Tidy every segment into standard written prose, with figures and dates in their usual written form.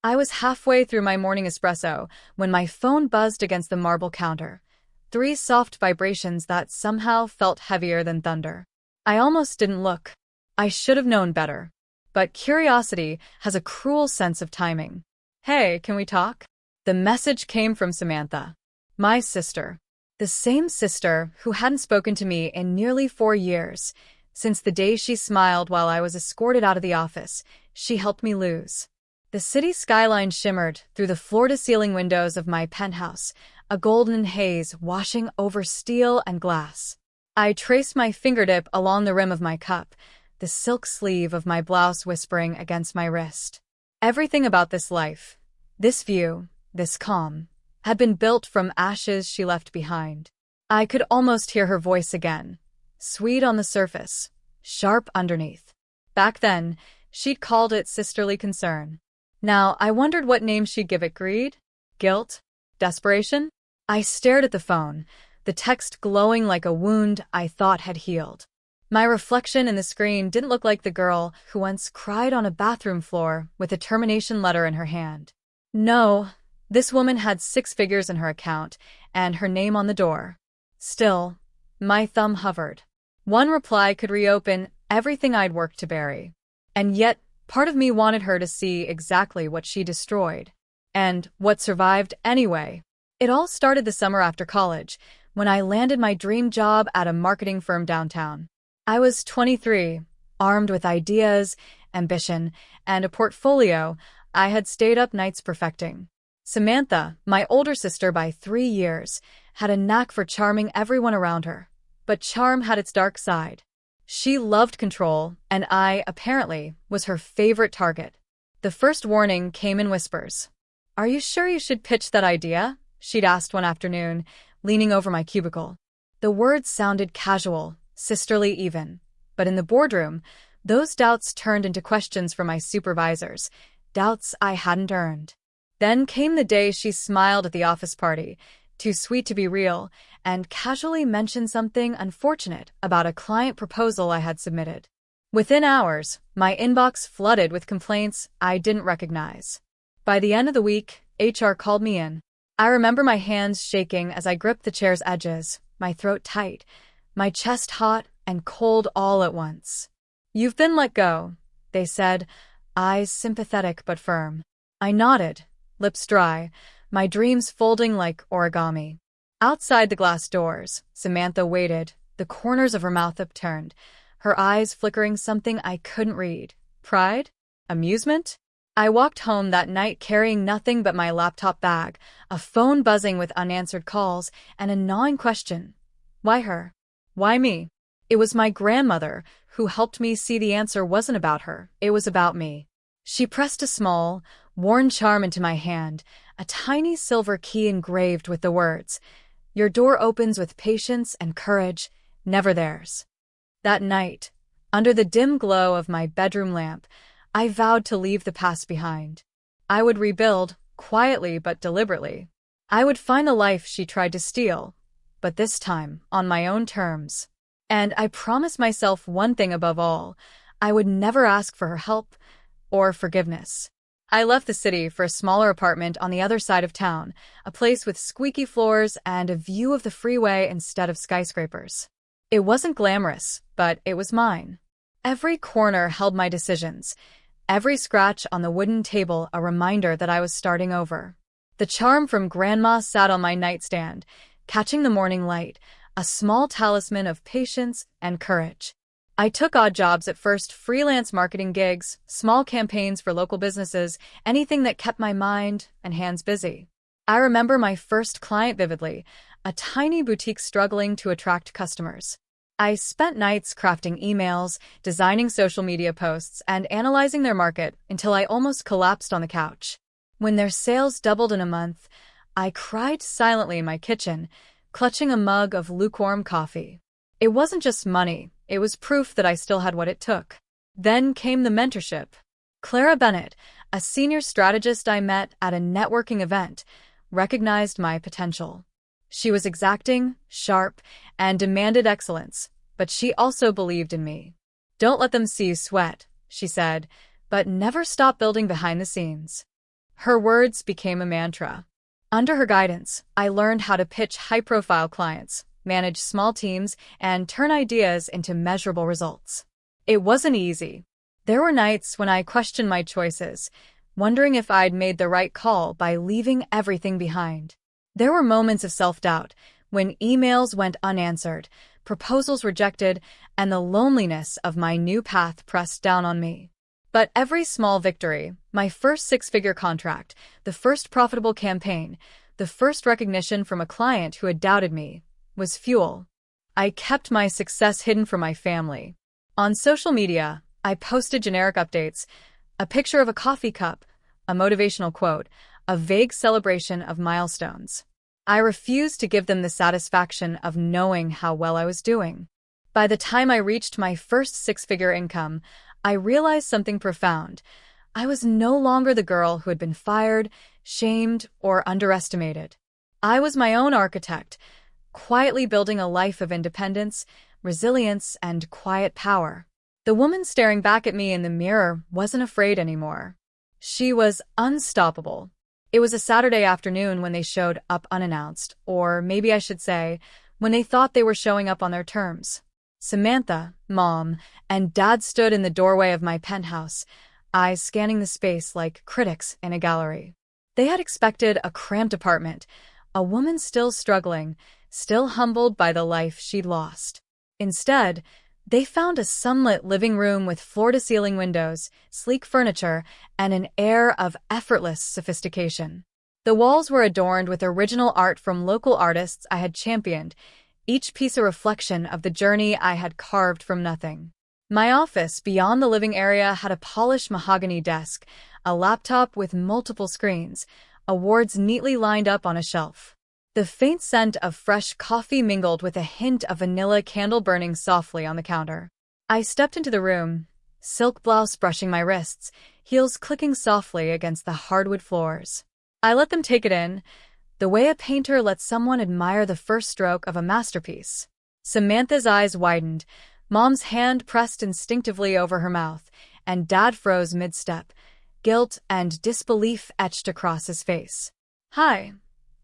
I was halfway through my morning espresso when my phone buzzed against the marble counter. 3 soft vibrations that somehow felt heavier than thunder. I almost didn't look. I should have known better. But curiosity has a cruel sense of timing. "Hey, can we talk?" The message came from Samantha, my sister. The same sister who hadn't spoken to me in nearly 4 years. Since the day she smiled while I was escorted out of the office, she helped me lose. The city skyline shimmered through the floor-to-ceiling windows of my penthouse, a golden haze washing over steel and glass. I traced my fingertip along the rim of my cup, the silk sleeve of my blouse whispering against my wrist. Everything about this life, this view, this calm, had been built from ashes she left behind. I could almost hear her voice again, sweet on the surface, sharp underneath. Back then, she'd called it sisterly concern. Now, I wondered what name she'd give it: greed? Guilt? Desperation? I stared at the phone, the text glowing like a wound I thought had healed. My reflection in the screen didn't look like the girl who once cried on a bathroom floor with a termination letter in her hand. No, this woman had 6 figures in her account and her name on the door. Still, my thumb hovered. One reply could reopen everything I'd worked to bury. And yet, part of me wanted her to see exactly what she destroyed. And what survived anyway. It all started the summer after college, when I landed my dream job at a marketing firm downtown. I was 23, armed with ideas, ambition, and a portfolio I had stayed up nights perfecting. Samantha, my older sister by 3 years, had a knack for charming everyone around her. But charm had its dark side. She loved control, and I, apparently, was her favorite target. The first warning came in whispers. "Are you sure you should pitch that idea?" she'd asked one afternoon, leaning over my cubicle. The words sounded casual, sisterly even. But in the boardroom, those doubts turned into questions from my supervisors, doubts I hadn't earned. Then came the day she smiled at the office party, too sweet to be real, and casually mentioned something unfortunate about a client proposal I had submitted. Within hours, my inbox flooded with complaints I didn't recognize. By the end of the week, HR called me in. I remember my hands shaking as I gripped the chair's edges, my throat tight, my chest hot and cold all at once. "You've been let go," they said, eyes sympathetic but firm. I nodded, lips dry, my dreams folding like origami. Outside the glass doors, Samantha waited, the corners of her mouth upturned, her eyes flickering something I couldn't read. Pride? Amusement? I walked home that night carrying nothing but my laptop bag, a phone buzzing with unanswered calls, and a gnawing question. Why her? Why me? It was my grandmother who helped me see the answer wasn't about her, it was about me. She pressed a small, worn charm into my hand, a tiny silver key engraved with the words, "Your door opens with patience and courage, never theirs." That night, under the dim glow of my bedroom lamp, I vowed to leave the past behind. I would rebuild, quietly but deliberately. I would find the life she tried to steal, but this time on my own terms. And I promised myself one thing above all: I would never ask for her help or forgiveness. I left the city for a smaller apartment on the other side of town, a place with squeaky floors and a view of the freeway instead of skyscrapers. It wasn't glamorous, but it was mine. Every corner held my decisions, every scratch on the wooden table a reminder that I was starting over. The charm from Grandma sat on my nightstand, catching the morning light, a small talisman of patience and courage. I took odd jobs at first, freelance marketing gigs, small campaigns for local businesses, anything that kept my mind and hands busy. I remember my first client vividly, a tiny boutique struggling to attract customers. I spent nights crafting emails, designing social media posts, and analyzing their market until I almost collapsed on the couch. When their sales doubled in a month, I cried silently in my kitchen, clutching a mug of lukewarm coffee. It wasn't just money, it was proof that I still had what it took. Then came the mentorship. Clara Bennett, a senior strategist I met at a networking event, recognized my potential. She was exacting, sharp, and demanded excellence, but she also believed in me. "Don't let them see you sweat," she said, "but never stop building behind the scenes." Her words became a mantra. Under her guidance, I learned how to pitch high-profile clients, manage small teams, and turn ideas into measurable results. It wasn't easy. There were nights when I questioned my choices, wondering if I'd made the right call by leaving everything behind. There were moments of self-doubt, when emails went unanswered, proposals rejected, and the loneliness of my new path pressed down on me. But every small victory, my first six-figure contract, the first profitable campaign, the first recognition from a client who had doubted me, was fuel. I kept my success hidden from my family. On social media, I posted generic updates, a picture of a coffee cup, a motivational quote, a vague celebration of milestones. I refused to give them the satisfaction of knowing how well I was doing. By the time I reached my first six-figure income, I realized something profound. I was no longer the girl who had been fired, shamed, or underestimated. I was my own architect, quietly building a life of independence, resilience, and quiet power. The woman staring back at me in the mirror wasn't afraid anymore. She was unstoppable. It was a Saturday afternoon when they showed up unannounced, or maybe I should say, when they thought they were showing up on their terms. Samantha, Mom, and Dad stood in the doorway of my penthouse, eyes scanning the space like critics in a gallery. They had expected a cramped apartment, a woman still struggling, still humbled by the life she'd lost. Instead, they found a sunlit living room with floor-to-ceiling windows, sleek furniture, and an air of effortless sophistication. The walls were adorned with original art from local artists I had championed, each piece a reflection of the journey I had carved from nothing. My office beyond the living area had a polished mahogany desk, a laptop with multiple screens, awards neatly lined up on a shelf. The faint scent of fresh coffee mingled with a hint of vanilla candle burning softly on the counter. I stepped into the room, silk blouse brushing my wrists, heels clicking softly against the hardwood floors. I let them take it in, the way a painter lets someone admire the first stroke of a masterpiece. Samantha's eyes widened, Mom's hand pressed instinctively over her mouth, and Dad froze mid-step, guilt and disbelief etched across his face. "Hi,"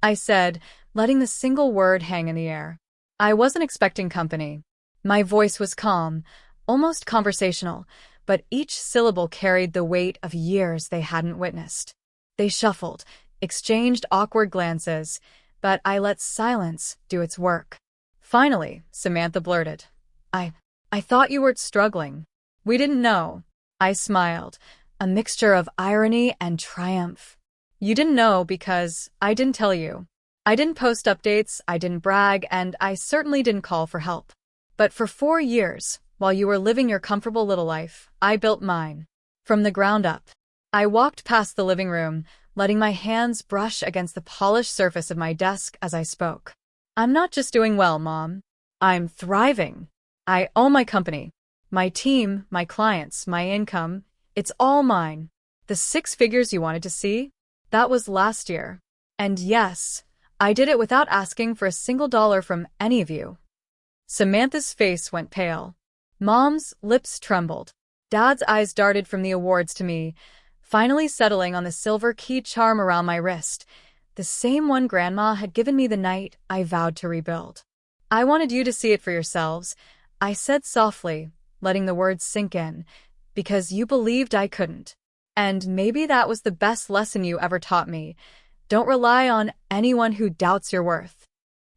I said, letting the single word hang in the air. I wasn't expecting company. My voice was calm, almost conversational, but each syllable carried the weight of years they hadn't witnessed. They shuffled, exchanged awkward glances, but I let silence do its work. Finally, Samantha blurted, I thought you weren't struggling. We didn't know." I smiled, a mixture of irony and triumph. "You didn't know because I didn't tell you. I didn't post updates, I didn't brag, and I certainly didn't call for help. But for 4 years, while you were living your comfortable little life, I built mine. From the ground up." I walked past the living room, letting my hands brush against the polished surface of my desk as I spoke. "I'm not just doing well, Mom. I'm thriving. I own my company, my team, my clients, my income. It's all mine. The 6 figures you wanted to see? That was last year. And yes, I did it without asking for a single dollar from any of you." Samantha's face went pale. Mom's lips trembled. Dad's eyes darted from the awards to me, finally settling on the silver key charm around my wrist, the same one Grandma had given me the night I vowed to rebuild. "I wanted you to see it for yourselves," I said softly, letting the words sink in, "because you believed I couldn't. And maybe that was the best lesson you ever taught me. Don't rely on anyone who doubts your worth."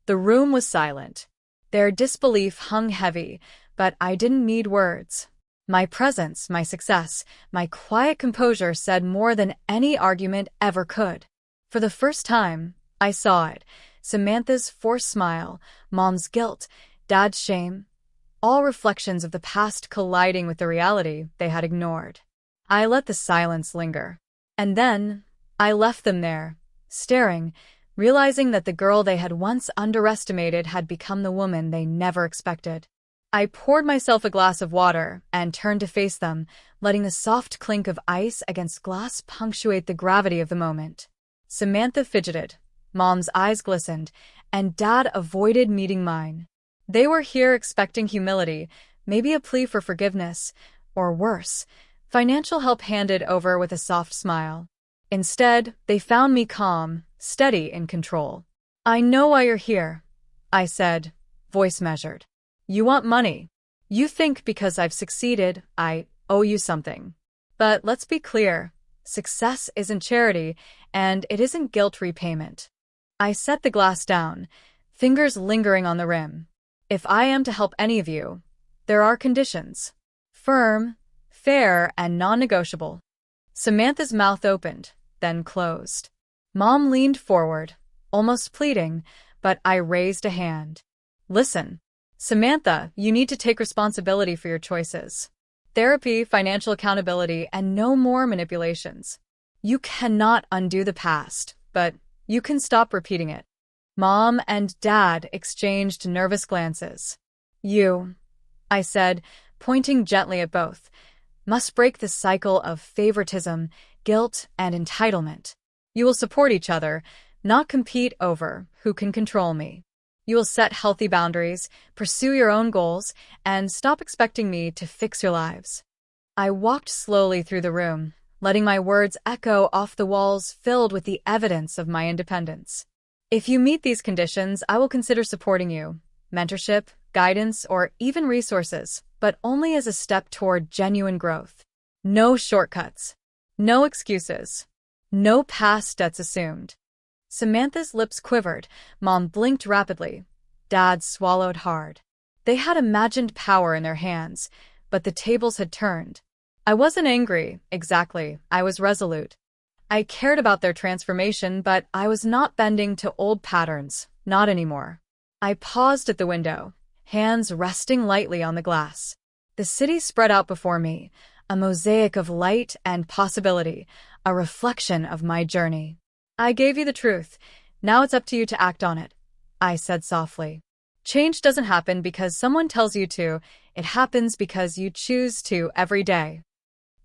The room was silent. Their disbelief hung heavy, but I didn't need words. My presence, my success, my quiet composure said more than any argument ever could. For the first time, I saw it. Samantha's forced smile, Mom's guilt, Dad's shame, all reflections of the past colliding with the reality they had ignored. I let the silence linger. And then, I left them there, staring, realizing that the girl they had once underestimated had become the woman they never expected. I poured myself a glass of water and turned to face them, letting the soft clink of ice against glass punctuate the gravity of the moment. Samantha fidgeted, Mom's eyes glistened, and Dad avoided meeting mine. They were here expecting humility, maybe a plea for forgiveness, or worse, financial help handed over with a soft smile. Instead, they found me calm, steady, in control. "I know why you're here," I said, voice measured. "You want money. You think because I've succeeded, I owe you something. But let's be clear, success isn't charity, and it isn't guilt repayment." I set the glass down, fingers lingering on the rim. "If I am to help any of you, there are conditions. Firm, fair, and non-negotiable." Samantha's mouth opened, then closed. Mom leaned forward, almost pleading, but I raised a hand. "Listen, Samantha, you need to take responsibility for your choices. Therapy, financial accountability, and no more manipulations. You cannot undo the past, but you can stop repeating it." Mom and Dad exchanged nervous glances. "You," I said, pointing gently at both, "must break the cycle of favoritism, guilt, and entitlement. You will support each other, not compete over who can control me. You will set healthy boundaries, pursue your own goals, and stop expecting me to fix your lives." I walked slowly through the room, letting my words echo off the walls filled with the evidence of my independence. "If you meet these conditions, I will consider supporting you. Mentorship, guidance, or even resources, but only as a step toward genuine growth. No shortcuts. No excuses. No past debts assumed." Samantha's lips quivered, Mom blinked rapidly. Dad swallowed hard. They had imagined power in their hands, but the tables had turned. I wasn't angry, exactly, I was resolute. I cared about their transformation, but I was not bending to old patterns, not anymore. I paused at the window, hands resting lightly on the glass. The city spread out before me, a mosaic of light and possibility, a reflection of my journey. "I gave you the truth. Now it's up to you to act on it," I said softly. "Change doesn't happen because someone tells you to, it happens because you choose to every day."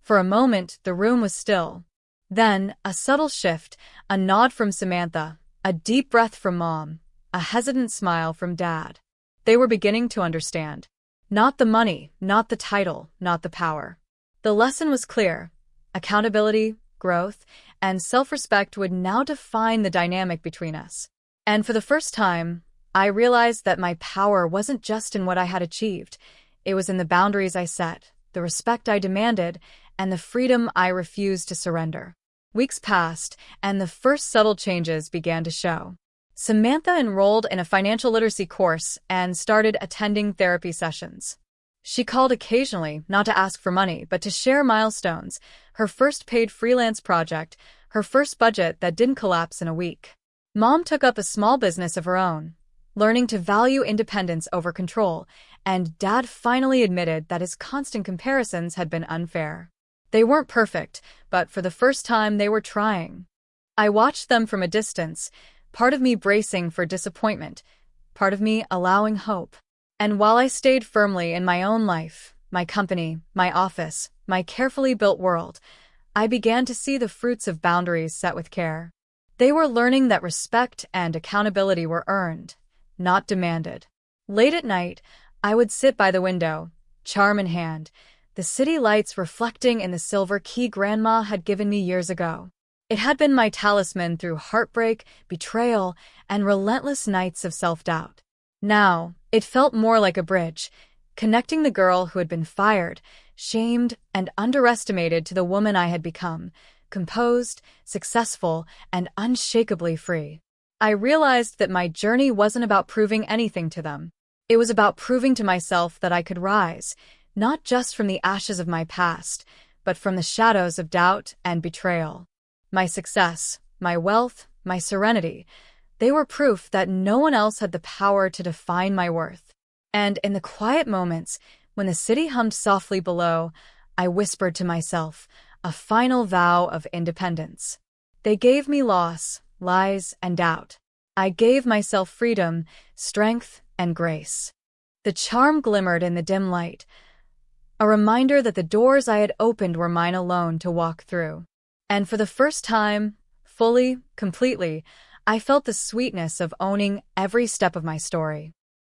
For a moment, the room was still. Then, a subtle shift, a nod from Samantha, a deep breath from Mom, a hesitant smile from Dad. They were beginning to understand. Not the money, not the title, not the power. The lesson was clear. Accountability, growth, and self-respect would now define the dynamic between us. And for the first time, I realized that my power wasn't just in what I had achieved. It was in the boundaries I set, the respect I demanded, and the freedom I refused to surrender. Weeks passed, and the first subtle changes began to show. Samantha enrolled in a financial literacy course and started attending therapy sessions. She called occasionally, not to ask for money, but to share milestones, her first paid freelance project, her first budget that didn't collapse in a week. Mom took up a small business of her own, learning to value independence over control, and Dad finally admitted that his constant comparisons had been unfair. They weren't perfect, but for the first time they were trying. I watched them from a distance, part of me bracing for disappointment, part of me allowing hope. And while I stayed firmly in my own life, my company, my office, my carefully built world, I began to see the fruits of boundaries set with care. They were learning that respect and accountability were earned, not demanded. Late at night, I would sit by the window, charm in hand, the city lights reflecting in the silver key Grandma had given me years ago. It had been my talisman through heartbreak, betrayal, and relentless nights of self-doubt. Now, it felt more like a bridge, connecting the girl who had been fired, shamed, and underestimated to the woman I had become, composed, successful, and unshakably free. I realized that my journey wasn't about proving anything to them. It was about proving to myself that I could rise, not just from the ashes of my past, but from the shadows of doubt and betrayal. My success, my wealth, my serenity, they were proof that no one else had the power to define my worth. And in the quiet moments, when the city hummed softly below, I whispered to myself, a final vow of independence. They gave me loss, lies, and doubt. I gave myself freedom, strength, and grace. The charm glimmered in the dim light, a reminder that the doors I had opened were mine alone to walk through. And for the first time, fully, completely, I felt the sweetness of owning every step of my story.